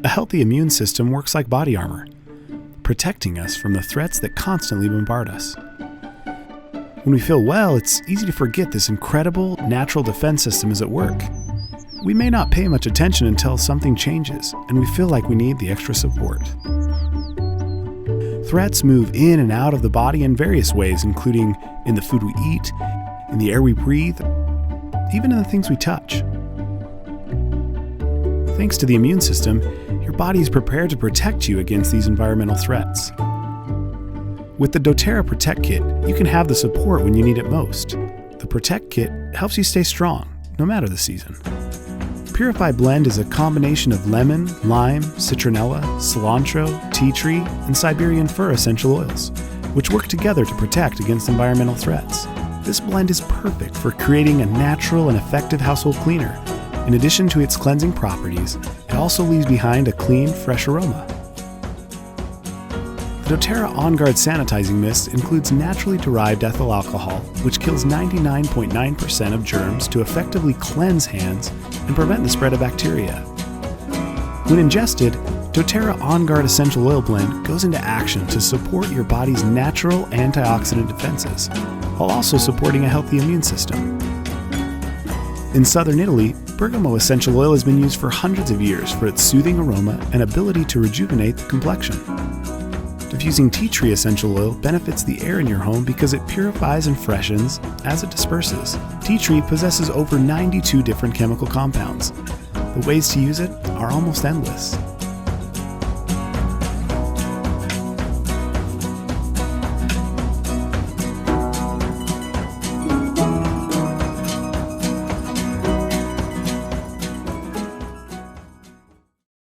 A healthy immune system works like body armor, protecting us from the threats that constantly bombard us. When we feel well, it's easy to forget this incredible natural defense system is at work. We may not pay much attention until something changes and we feel like we need the extra support. Threats move in and out of the body in various ways, including in the food we eat, in the air we breathe, even in the things we touch. Thanks to the immune system, your body is prepared to protect you against these environmental threats. With the doTERRA Protect Kit, you can have the support when you need it most. The Protect Kit helps you stay strong, no matter the season. Purify Blend is a combination of lemon, lime, citronella, cilantro, tea tree, and Siberian fir essential oils, which work together to protect against environmental threats. This blend is perfect for creating a natural and effective household cleaner. In addition to its cleansing properties, it also leaves behind a clean, fresh aroma. The doTERRA On Guard Sanitizing Mist includes naturally derived ethyl alcohol, which kills 99.9% of germs to effectively cleanse hands and prevent the spread of bacteria. When ingested, doTERRA On Guard Essential Oil Blend goes into action to support your body's natural antioxidant defenses, while also supporting a healthy immune system. In southern Italy, Bergamot essential oil has been used for hundreds of years for its soothing aroma and ability to rejuvenate the complexion. Diffusing tea tree essential oil benefits the air in your home because it purifies and freshens as it disperses. Tea tree possesses over 92 different chemical compounds. The ways to use it are almost endless.